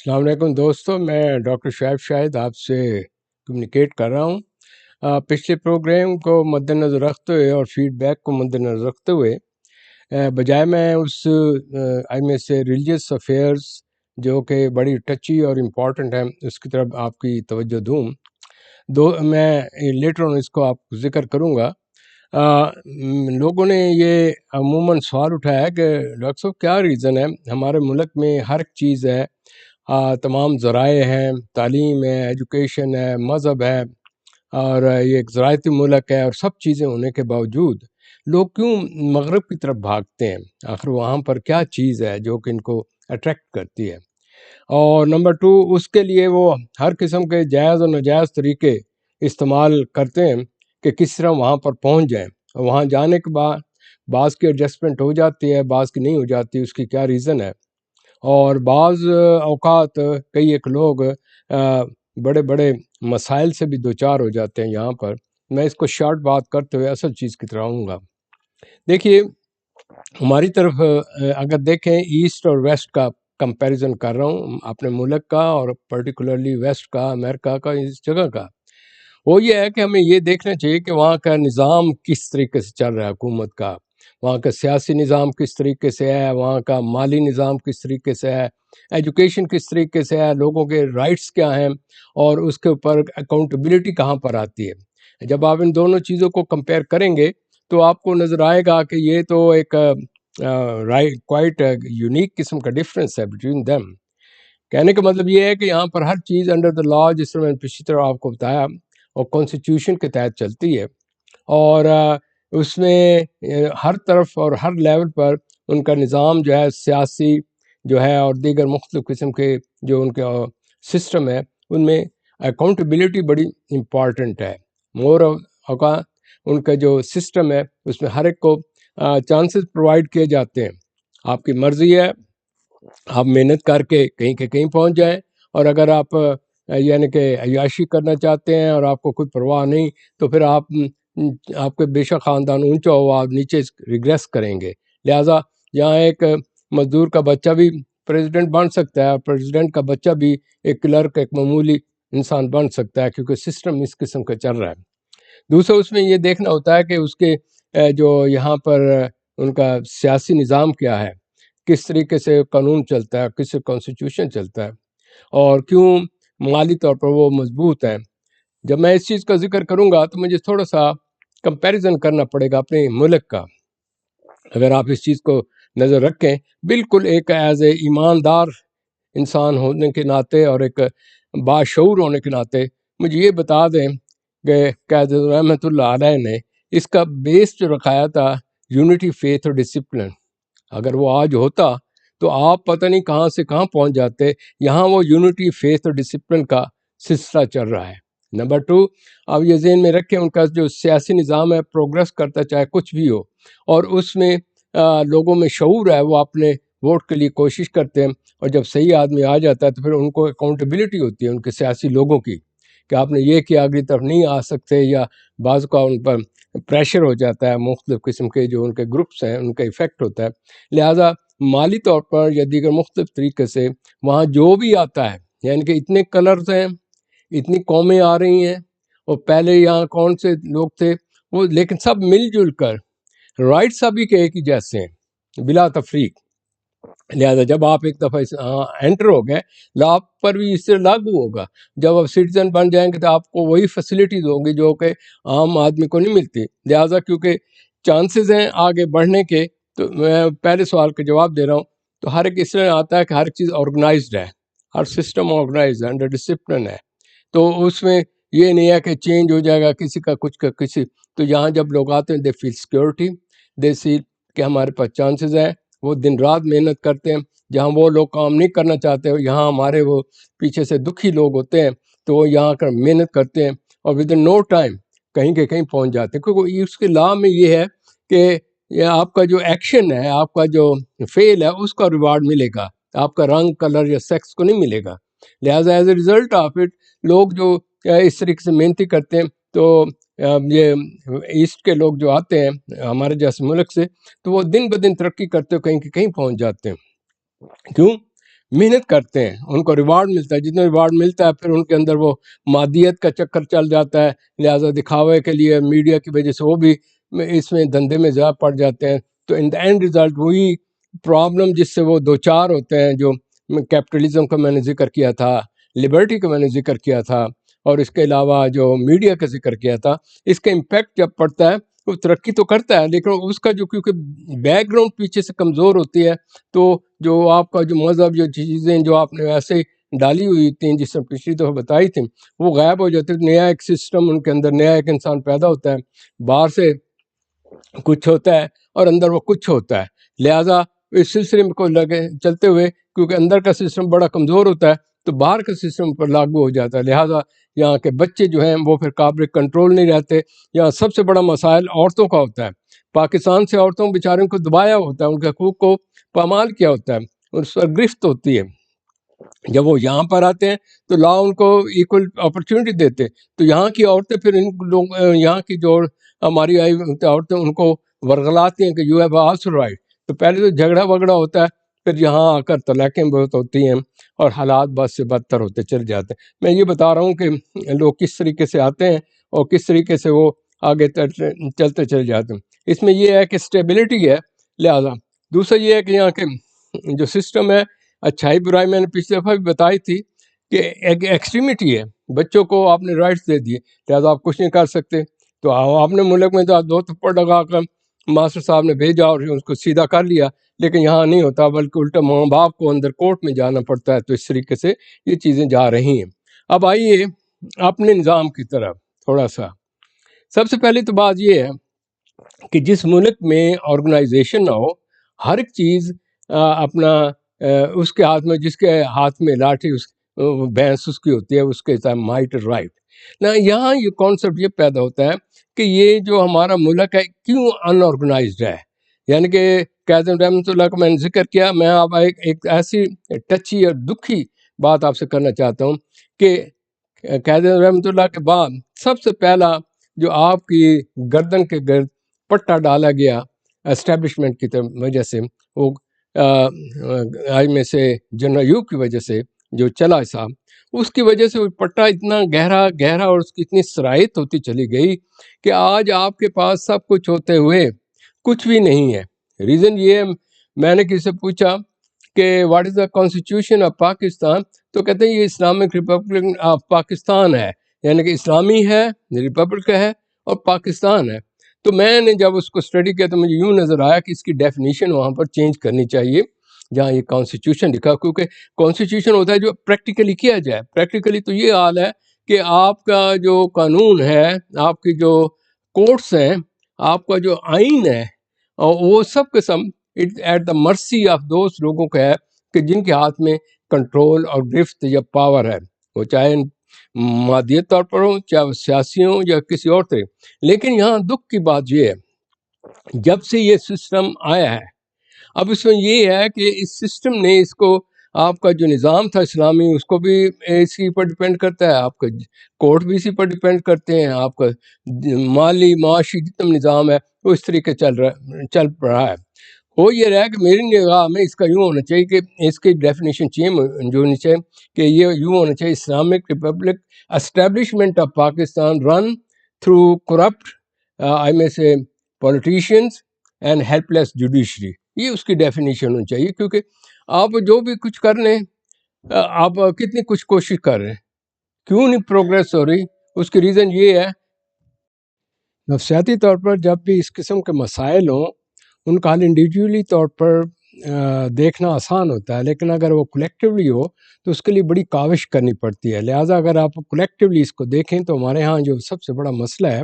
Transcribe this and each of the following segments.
السلام علیکم دوستو، میں ڈاکٹر شعیب شاہد آپ سے کمیونیکیٹ کر رہا ہوں۔ پچھلے پروگرام کو مد نظر رکھتے ہوئے اور فیڈ بیک کو مد نظر رکھتے ہوئے بجائے میں اس میں سے ریلیجیس افیئرس جو کہ بڑی ٹچی اور امپورٹنٹ ہیں اس کی طرف آپ کی توجہ دوں، میں لیٹر آن اس کو آپ کو ذکر کروں گا۔ لوگوں نے یہ عموماً سوال اٹھایا کہ ڈاکٹر صاحب کیا ریزن ہے ہمارے ملک میں ہر ایک چیز ہے، تمام ذرائع ہیں، تعلیم ہے، ایجوکیشن ہے، مذہب ہے، اور یہ ایک زراعتی ملک ہے، اور سب چیزیں ہونے کے باوجود لوگ کیوں مغرب کی طرف بھاگتے ہیں؟ آخر وہاں پر کیا چیز ہے جو کہ ان کو اٹریکٹ کرتی ہے؟ اور نمبر 2، اس کے لیے وہ ہر قسم کے جائز اور ناجائز طریقے استعمال کرتے ہیں کہ کس طرح وہاں پر پہنچ جائیں، اور وہاں جانے کے بعد بعض کی ایڈجسٹمنٹ ہو جاتی ہے، بعض کی نہیں ہو جاتی، اس کی کیا ریزن ہے؟ اور بعض اوقات کئی ایک لوگ بڑے بڑے مسائل سے بھی دوچار ہو جاتے ہیں۔ یہاں پر میں اس کو شارٹ بات کرتے ہوئے اصل چیز کی طرح آؤں گا۔ دیکھیے، ہماری طرف اگر دیکھیں ایسٹ اور ویسٹ کا کمپیریزن کر رہا ہوں، اپنے ملک کا اور پرٹیکولرلی ویسٹ کا، امریکہ کا، اس جگہ کا، وہ یہ ہے کہ ہمیں یہ دیکھنا چاہیے کہ وہاں کا نظام کس طریقے سے چل رہا ہے، حکومت کا، وہاں کا سیاسی نظام کس طریقے سے ہے، وہاں کا مالی نظام کس طریقے سے ہے، ایجوکیشن کس طریقے سے ہے، لوگوں کے رائٹس کیا ہیں، اور اس کے اوپر اکاؤنٹیبلٹی کہاں پر آتی ہے۔ جب آپ ان دونوں چیزوں کو کمپیئر کریں گے تو آپ کو نظر آئے گا کہ یہ تو ایک کوائٹ یونیک قسم کا ڈفرینس ہے بٹوین دیم۔ کہنے کا مطلب یہ ہے کہ یہاں پر ہر چیز انڈر دا لا، جس طرح میں پچھلی طرح آپ کو بتایا، اور کانسٹیٹیوشن کے تحت چلتی ہے، اور اس میں ہر طرف اور ہر لیول پر ان کا نظام جو ہے، سیاسی جو ہے اور دیگر مختلف قسم کے جو ان کا سسٹم ہے، ان میں اکاؤنٹیبلٹی بڑی امپورٹنٹ ہے۔ مور اوقات ان کا جو سسٹم ہے اس میں ہر ایک کو چانسز پرووائڈ کیے جاتے ہیں۔ آپ کی مرضی ہے، آپ محنت کر کے کہیں کے کہیں پہنچ جائیں، اور اگر آپ یعنی کہ عیاشی کرنا چاہتے ہیں اور آپ کو کوئی پرواہ نہیں، تو پھر آپ کے بے شک خاندان اونچا ہو، آپ نیچے ریگریس کریں گے۔ لہٰذا یہاں ایک مزدور کا بچہ بھی پریزیڈنٹ بن سکتا ہے، اور پریزیڈنٹ کا بچہ بھی ایک کلرک، ایک معمولی انسان بن سکتا ہے، کیونکہ سسٹم اس قسم کا چل رہا ہے۔ دوسرا، اس میں یہ دیکھنا ہوتا ہے کہ اس کے جو یہاں پر ان کا سیاسی نظام کیا ہے، کس طریقے سے قانون چلتا ہے، کس سے کانسٹیٹیوشن چلتا ہے، اور کیوں مالی طور پر وہ مضبوط ہیں۔ جب میں اس چیز کا ذکر کروں گا تو مجھے تھوڑا سا کمپیریزن کرنا پڑے گا اپنے ملک کا۔ اگر آپ اس چیز کو نظر رکھیں، بالکل ایک ایز اے ایماندار انسان ہونے کے ناطے اور ایک باشعور ہونے کے ناطے مجھے یہ بتا دیں کہ قائد رحمۃ اللہ علیہ نے اس کا بیس جو رکھایا تھا یونٹی، فیتھ اور ڈسپلن، اگر وہ آج ہوتا تو آپ پتہ نہیں کہاں سے کہاں پہنچ جاتے۔ یہاں وہ یونٹی، فیتھ اور ڈسپلن کا سلسلہ چل رہا ہے۔ نمبر 2، آپ یہ ذہن میں رکھیں، ان کا جو سیاسی نظام ہے پروگریس کرتا چاہے کچھ بھی ہو، اور اس میں لوگوں میں شعور ہے، وہ اپنے ووٹ کے لیے کوشش کرتے ہیں، اور جب صحیح آدمی آ جاتا ہے تو پھر ان کو اکاؤنٹیبلٹی ہوتی ہے ان کے سیاسی لوگوں کی، کہ آپ نے یہ کیا، اگلی طرف نہیں آ سکتے، یا بعض کا ان پر پریشر ہو جاتا ہے، مختلف قسم کے جو ان کے گروپس ہیں ان کا ایفیکٹ ہوتا ہے۔ لہٰذا مالی طور پر یا دیگر مختلف طریقے سے وہاں جو بھی آتا ہے، یعنی کہ اتنے کلرز ہیں، اتنی قومیں آ رہی ہیں، اور پہلے یہاں کون سے لوگ تھے وہ، لیکن سب مل جل کر رائٹ سبھی کے ایک ہی جیسے ہیں بلا تفریق۔ لہٰذا جب آپ ایک دفعہ انٹر ہو گئے، آپ پر بھی اس سے لاگو ہوگا۔ جب آپ سٹیزن بن جائیں گے تو آپ کو وہی فیسلٹیز ہوں گی جو کہ عام آدمی کو نہیں ملتی۔ لہٰذا کیونکہ چانسز ہیں آگے بڑھنے کے، تو میں پہلے سوال کا جواب دے رہا ہوں، تو ہر ایک اس طرح آتا ہے کہ ہر چیز آرگنائزڈ ہے، ہر سسٹم آرگنائزڈ ہے، انڈر ڈسپلن ہے، تو اس میں یہ نہیں ہے کہ چینج ہو جائے گا کسی کا کچھ کا کسی۔ تو یہاں جب لوگ آتے ہیں دے فیل سیکورٹی، دے سی کہ ہمارے پاس چانسز ہیں، وہ دن رات محنت کرتے ہیں۔ جہاں وہ لوگ کام نہیں کرنا چاہتے، یہاں ہمارے وہ پیچھے سے دکھی لوگ ہوتے ہیں، تو وہ یہاں کر محنت کرتے ہیں، اور ود ان نو ٹائم کہیں کے کہیں پہنچ جاتے ہیں، کیونکہ اس کے لا میں یہ ہے کہ یہ آپ کا جو ایکشن ہے، آپ کا جو فیل ہے، اس کا ریوارڈ ملے گا، آپ کا رنگ، کلر یا سیکس کو نہیں ملے گا۔ لہٰذا as a result of it لوگ جو اس طریقے سے محنتی کرتے ہیں، تو یہ ایسٹ کے لوگ جو آتے ہیں ہمارے جیسے ملک سے، تو وہ دن بدن ترقی کرتے ہوئے کہیں کہ کہیں پہنچ جاتے ہیں۔ کیوں؟ محنت کرتے ہیں ان کو ریوارڈ ملتا ہے، جتنا ریوارڈ ملتا ہے پھر ان کے اندر وہ مادیت کا چکر چل جاتا ہے، لہٰذا دکھاوے کے لیے میڈیا کی وجہ سے وہ بھی اس میں دھندے میں زیادہ پڑ جاتے ہیں. تو ان دا اینڈ ریزلٹ وہی پرابلم جس سے وہ دو چار ہوتے ہیں، جو کیپٹلزم کا میں نے ذکر کیا تھا، لبرٹی کا میں نے ذکر کیا تھا، اور اس کے علاوہ جو میڈیا کا ذکر کیا تھا. اس کا امپیکٹ جب پڑتا ہے وہ ترقی تو کرتا ہے، لیکن اس کا جو کیونکہ بیک گراؤنڈ پیچھے سے کمزور ہوتی ہے، تو جو آپ کا جو مذہب، جو چیزیں جو آپ نے ویسے ڈالی ہوئی تھیں جس نے پچھلی دفعہ بتائی تھیں، وہ غائب ہو جاتے. نیا ایک سسٹم ان کے اندر، نیا ایک انسان پیدا ہوتا ہے، باہر سے کچھ ہوتا ہے اور اندر وہ کچھ ہوتا ہے. لہٰذا اس سلسلے میں کو لگے چلتے ہوئے، کیونکہ اندر کا سسٹم بڑا کمزور ہوتا ہے تو باہر کا سسٹم پر لاگو ہو جاتا ہے. لہٰذا یہاں کے بچے جو ہیں وہ پھر قابل کنٹرول نہیں رہتے. یہاں سب سے بڑا مسائل عورتوں کا ہوتا ہے. پاکستان سے عورتوں بیچاروں کو دبایا ہوتا ہے، ان کے حقوق کو پامال کیا ہوتا ہے، اس پر گرفت ہوتی ہے. جب وہ یہاں پر آتے ہیں تو لا ان کو ایکول اپرچونٹی دیتے، تو یہاں کی عورتیں پھر ان لوگ، یہاں کی جو ہماری عورتیں ان کو ورغلاتی ہیں کہ یو ہیو آلسو رائٹ. تو پہلے تو جھگڑا وگڑا ہوتا ہے، پھر یہاں آ کر طلاقیں بہت ہوتی ہیں اور حالات بد سے بدتر ہوتے چل جاتے ہیں. میں یہ بتا رہا ہوں کہ لوگ کس طریقے سے آتے ہیں اور کس طریقے سے وہ آگے چلتے چل جاتے ہیں. اس میں یہ ہے کہ اسٹیبلٹی ہے. لہٰذا دوسرا یہ ہے کہ یہاں کے جو سسٹم ہے، اچھائی برائی میں نے پچھلی دفعہ بھی بتائی تھی کہ ایک ایکسٹریمٹی ہے. بچوں کو آپ نے رائٹس دے دیے، لہٰذا آپ کچھ نہیں کر سکتے. تو آپ نے ملک میں تو دو تھپڑ لگا کر ماسٹر صاحب نے بھیجا اور اس کو سیدھا کر لیا، لیکن یہاں نہیں ہوتا، بلکہ الٹا ماں باپ کو اندر کورٹ میں جانا پڑتا ہے. تو اس طریقے سے یہ چیزیں جا رہی ہیں. اب آئیے اپنے نظام کی طرف تھوڑا سا. سب سے پہلی تو بات یہ ہے کہ جس ملک میں آرگنائزیشن نہ ہو، ہر ایک چیز اپنا اس کے ہاتھ میں، جس کے ہاتھ میں لاٹھی اس بھینس اس کی ہوتی ہے، اس کے ساتھ مائٹ رائٹ نہ. یہاں یہ کانسیپٹ یہ پیدا ہوتا ہے کہ یہ جو ہمارا ملک ہے کیوں ان آرگنائزڈ ہے. یعنی کہ قائد رحمۃ اللہ کا میں نے ذکر کیا. میں اب ایک ایسی ٹچی اور دکھی بات آپ سے کرنا چاہتا ہوں کہ قائد رحمۃ اللہ کے بعد سب سے پہلا جو آپ کی گردن کے گرد پٹا ڈالا گیا اسٹیبلشمنٹ کی وجہ سے، وہ آئی میں سے جنرل ایوب کی وجہ سے جو چلا صاحب، اس کی وجہ سے وہ پٹا اتنا گہرا گہرا اور اس کی اتنی صلاحیت ہوتی چلی گئی کہ آج آپ کے پاس سب کچھ ہوتے ہوئے کچھ بھی نہیں ہے. ریزن یہ ہے، میں نے کسی سے پوچھا کہ what is the constitution of Pakistan, تو کہتے ہیں یہ اسلامک ریپبلک آف پاکستان ہے، یعنی کہ اسلامی ہے، ریپبلک ہے اور پاکستان ہے. تو میں نے جب اس کو اسٹڈی کیا تو مجھے یوں نظر آیا کہ اس کی ڈیفینیشن وہاں پر چینج کرنی چاہیے جہاں یہ کانسٹیٹیوشن لکھا، کیونکہ کانسٹیٹیوشن ہوتا ہے جو پریکٹیکلی کیا جائے. پریکٹیکلی تو یہ حال ہے کہ آپ کا جو قانون ہے، آپ کی جو کورٹس ہیں، آپ کا جو آئین ہے، اور وہ سب قسم ایٹ دا مرسی آف دوست لوگوں کا ہے کہ جن کے ہاتھ میں کنٹرول اور گرفت یا پاور ہے، وہ چاہے مادیت طور پر ہوں، چاہے وہ سیاسی ہوں یا کسی اور طرح. لیکن یہاں دکھ کی بات یہ ہے، جب سے یہ سسٹم آیا ہے، اب اس میں یہ ہے کہ اس سسٹم نے اس کو، آپ کا جو نظام تھا اسلامی، اس کو بھی اسی پر ڈپینڈ کرتا ہے، آپ کا کورٹ بھی اسی پر ڈپینڈ کرتے ہیں، آپ کا مالی معاشی جتنا نظام ہے وہ اس طریقے چل رہا ہے. ہو یہ رہا ہے کہ میری نگاہ میں اس کا یوں ہونا چاہیے کہ اس کی ڈیفینیشن جو ہونی چاہیے کہ یہ یوں ہونا چاہیے: Islamic republic establishment of Pakistan run through corrupt آئی میں سے politicians and helpless judiciary. یہ اس کی ڈیفینیشن ہونی چاہیے، کیونکہ آپ جو بھی کچھ کر لیں، آپ کتنی کچھ کوشش کر رہے ہیں، کیوں نہیں پروگریس ہو رہی؟ اس کی ریزن یہ ہے، نفسیاتی طور پر جب بھی اس قسم کے مسائل ہوں، ان کا حل انڈیویجولی طور پر دیکھنا آسان ہوتا ہے، لیکن اگر وہ کلیکٹیولی ہو تو اس کے لیے بڑی کاوش کرنی پڑتی ہے. لہٰذا اگر آپ کلیکٹیولی اس کو دیکھیں تو ہمارے ہاں جو سب سے بڑا مسئلہ ہے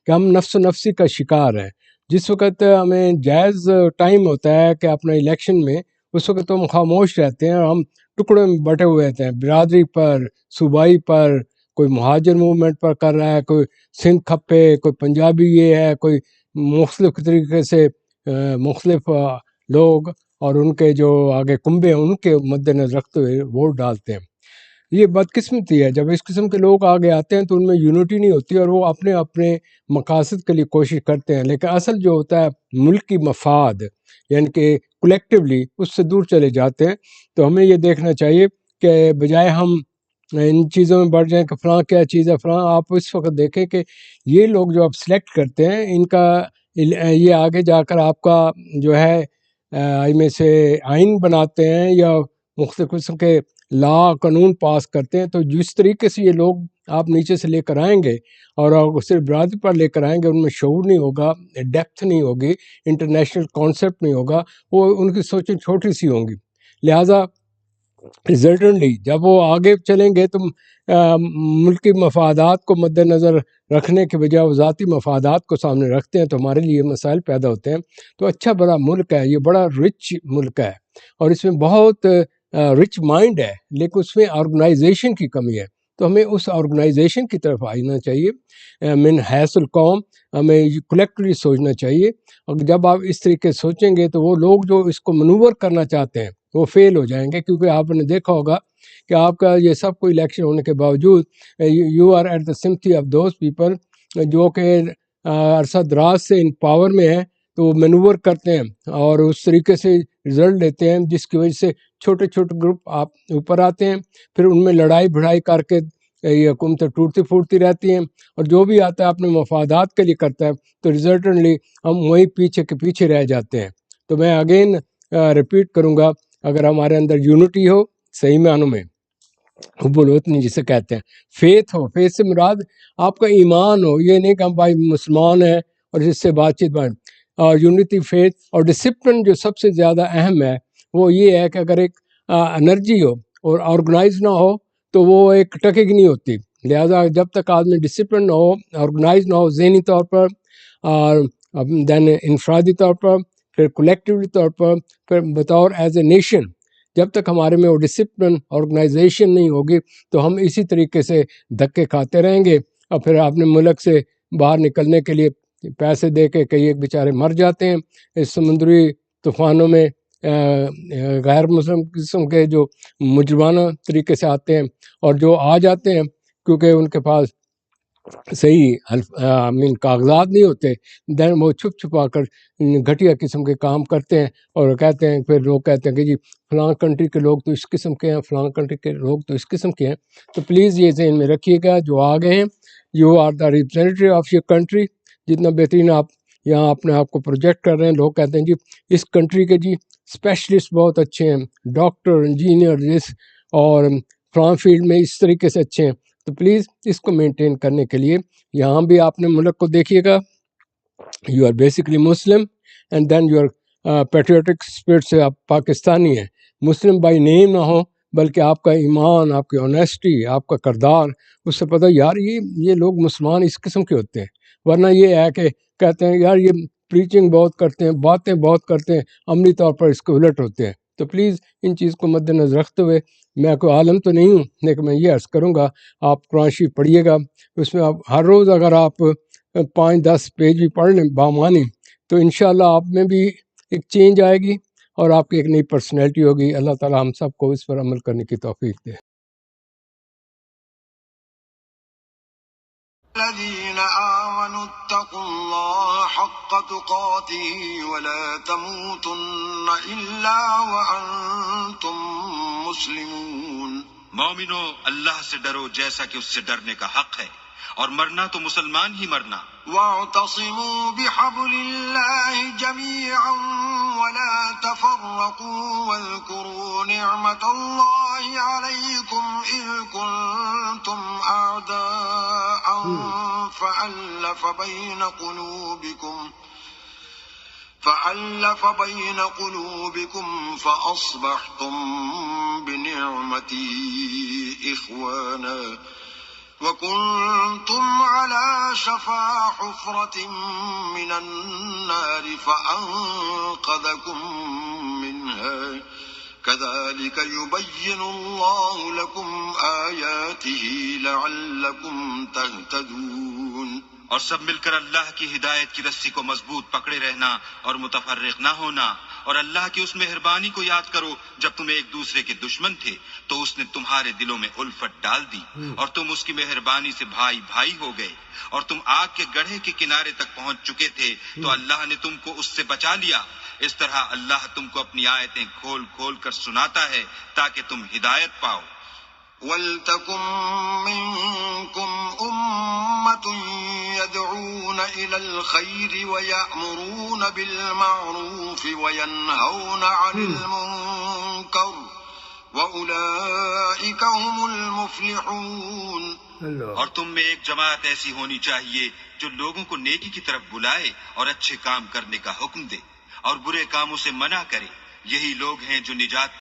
کہ ہم نفس و نفسی کا شکار ہیں. جس وقت ہمیں جائز ٹائم ہوتا ہے کہ اپنا الیکشن میں، اس وقت ہم خاموش رہتے ہیں اور ہم ٹکڑوں میں بٹے ہوئے رہتے ہیں، برادری پر، صوبائی پر، کوئی مہاجر موومنٹ پر کر رہا ہے، کوئی سندھ کھپے، کوئی پنجابی یہ ہے، کوئی مختلف طریقے سے مختلف لوگ اور ان کے جو آگے کنبے ہیں ان کے مد نظر رکھتے ہوئے ووٹ ڈالتے ہیں. یہ بدقسمتی ہے، جب اس قسم کے لوگ آگے آتے ہیں تو ان میں یونٹی نہیں ہوتی اور وہ اپنے اپنے مقاصد کے لیے کوشش کرتے ہیں. لیکن اصل جو ہوتا ہے ملکی مفاد، یعنی کہ کلیکٹیولی اس سے دور چلے جاتے ہیں. تو ہمیں یہ دیکھنا چاہیے کہ بجائے ہم ان چیزوں میں بڑھ جائیں کہ فلاں کیا چیز ہے فلاں، آپ اس وقت دیکھیں کہ یہ لوگ جو آپ سلیکٹ کرتے ہیں ان کا یہ آگے جا کر آپ کا جو ہے میں سے آئین بناتے ہیں یا مختلف قسم کے لا قانون پاس کرتے ہیں. تو جس طریقے سے یہ لوگ آپ نیچے سے لے کر آئیں گے اور صرف برادری پر لے کر آئیں گے، ان میں شعور نہیں ہوگا، ڈیپتھ نہیں ہوگی، انٹرنیشنل کانسیپٹ نہیں ہوگا، وہ ان کی سوچیں چھوٹی سی ہوں گی. لہٰذا ریزلٹنٹلی جب وہ آگے چلیں گے تو ملکی مفادات کو مد نظر رکھنے کے بجائے وہ ذاتی مفادات کو سامنے رکھتے ہیں، تو ہمارے لیے مسائل پیدا ہوتے ہیں. تو اچھا بڑا ملک ہے، یہ بڑا رچ ملک ہے اور اس میں بہت رچ مائنڈ ہے، لیکن اس میں آرگنائزیشن کی کمی ہے. تو ہمیں اس آرگنائزیشن کی طرف آنا چاہیے. من حیث القوم ہمیں کلیکٹلی سوچنا چاہیے، اور جب آپ اس طریقے سے سوچیں گے تو وہ لوگ جو اس کو منور کرنا چاہتے ہیں وہ فیل ہو جائیں گے. کیونکہ آپ نے دیکھا ہوگا کہ آپ کا یہ سب کو الیکشن ہونے کے باوجود you are at the sympathy of those people جو کہ عرصہ دراز سے ان پاور میں ہیں، تو وہ مینور کرتے ہیں اور اس طریقے سے رزلٹ لیتے ہیں، جس کی وجہ سے چھوٹے چھوٹے گروپ آپ اوپر آتے ہیں، پھر ان میں لڑائی بھڑائی کر کے یہ حکومتیں ٹوٹتی پھوٹتی رہتی ہیں، اور جو بھی آتا ہے اپنے مفادات کے لیے کرتا ہے، تو ریزلٹنٹلی ہم وہی پیچھے کے پیچھے رہ جاتے ہیں. تو میں اگین ریپیٹ کروں گا، اگر ہمارے اندر یونٹی ہو صحیح معنوں میں، حب الوطنی جسے کہتے ہیں، فیتھ ہو، فیتھ سے مراد آپ کا ایمان ہو، یہ نہیں کہ ہم بھائی مسلمان ہیں اور جس سے بات چیت بن، اور یونٹی فیتھ اور ڈسپلن جو سب سے زیادہ اہم ہے وہ یہ ہے کہ اگر ایک انرجی ہو اور آرگنائز نہ ہو تو وہ ایک ٹکے کی نہیں ہوتی. لہٰذا جب تک آدمی ڈسپلن نہ ہو، آرگنائز نہ ہو ذہنی طور پر اور دین انفرادی طور پر، پھر کولیکٹیولی طور پر، پھر بطور ایز اے نیشن، جب تک ہمارے میں وہ ڈسپلن آرگنائزیشن نہیں ہوگی تو ہم اسی طریقے سے دھکے کھاتے رہیں گے، اور پھر اپنے ملک سے باہر نکلنے کے لیے پیسے دے کے کئی ایک بیچارے مر جاتے ہیں اس سمندری طوفانوں میں. غیر مسلم قسم کے جو مجرمانہ طریقے سے آتے ہیں، اور جو آ جاتے ہیں کیونکہ ان کے پاس صحیح کاغذات نہیں ہوتے، دین وہ چھپ چھپا کر گھٹیا قسم کے کام کرتے ہیں، اور کہتے ہیں، پھر لوگ کہتے ہیں کہ جی فلاں کنٹری کے لوگ تو اس قسم کے ہیں، فلاں کنٹری کے لوگ تو اس قسم کے ہیں. تو پلیز یہ ذہن میں رکھیے گا، جو آگے ہیں you are the representative of your country. جتنا بہترین آپ یہاں اپنے آپ کو پروجیکٹ کر رہے ہیں، لوگ کہتے ہیں جی اس کنٹری کے جی اسپیشلسٹ بہت اچھے ہیں، ڈاکٹر انجینئر اور فلاں فیلڈ میں اس طریقے سے اچھے ہیں. تو پلیز اس کو مینٹین کرنے کے لیے یہاں بھی آپ نے ملک کو دیکھیے گا، you are basically Muslim and then you are patriotic spirit سے آپ پاکستانی ہیں. مسلم بائی نیم نہ ہو، بلکہ آپ کا ایمان، آپ کی آنیسٹی، آپ کا کردار، اس سے پتہ یار یہ لوگ مسلمان اس قسم کے ہوتے ہیں. ورنہ یہ ہے کہ کہتے ہیں یار یہ پریچنگ بہت کرتے ہیں، باتیں بہت کرتے ہیں، عملی طور پر اس کے الٹ ہوتے ہیں. تو پلیز ان چیز کو مد نظر رکھتے ہوئے، میں کوئی عالم تو نہیں ہوں لیکن میں یہ عرض کروں گا، آپ قرآن شریف پڑھیے گا، اس میں آپ ہر روز اگر آپ 5-10 پیج بھی پڑھ لیں بامانی، تو انشاءاللہ آپ میں بھی ایک چینج آئے گی اور آپ کی ایک نئی پرسنالٹی ہوگی. اللہ تعالی ہم سب کو اس پر عمل کرنے کی توفیق دے. الذين آمنوا اتقوا الله حق تقاته ولا تموتن إلا وأنتم مسلمون. مومنو، اللہ سے ڈرو جیسا کہ اس سے ڈرنے کا حق ہے، اور مرنا تو مسلمان ہی مرنا. واعتصموا بحبل الله جميعا ولا تفرقوا واذكروا نعمة الله عليكم إذ كنتم أعداء فألف بين قلوبكم فأصبحتم بنعمته إخوانا وكنتم على شفا حفرة من النار فأنقذكم منها كذلك يبين الله لكم آياته لعلكم تهتدون. اور سب مل کر اللہ کی ہدایت کی رسی کو مضبوط پکڑے رہنا اور متفرق نہ ہونا، اور اللہ کی اس مہربانی کو یاد کرو جب تم ایک دوسرے کے دشمن تھے تو اس نے تمہارے دلوں میں الفت ڈال دی اور تم اس کی مہربانی سے بھائی بھائی ہو گئے، اور تم آگ کے گڑھے کے کنارے تک پہنچ چکے تھے تو اللہ نے تم کو اس سے بچا لیا۔ اس طرح اللہ تم کو اپنی آیتیں کھول کھول کر سناتا ہے تاکہ تم ہدایت پاؤ۔ وَلْتَكُن مِّنكُمْ أُمَّةٌ يَدْعُونَ إِلَى الْخَيْرِ وَيَأْمُرُونَ بِالْمَعْرُوفِ وَيَنْهَوْنَ عَنِ الْمُنكَرِ وَأُولَئِكَ هُمُ الْمُفْلِحُونَ۔ اور تم میں ایک جماعت ایسی ہونی چاہیے جو لوگوں کو نیکی کی طرف بلائے اور اچھے کام کرنے کا حکم دے اور برے کاموں سے منع کرے، یہی لوگ ہیں جو نجات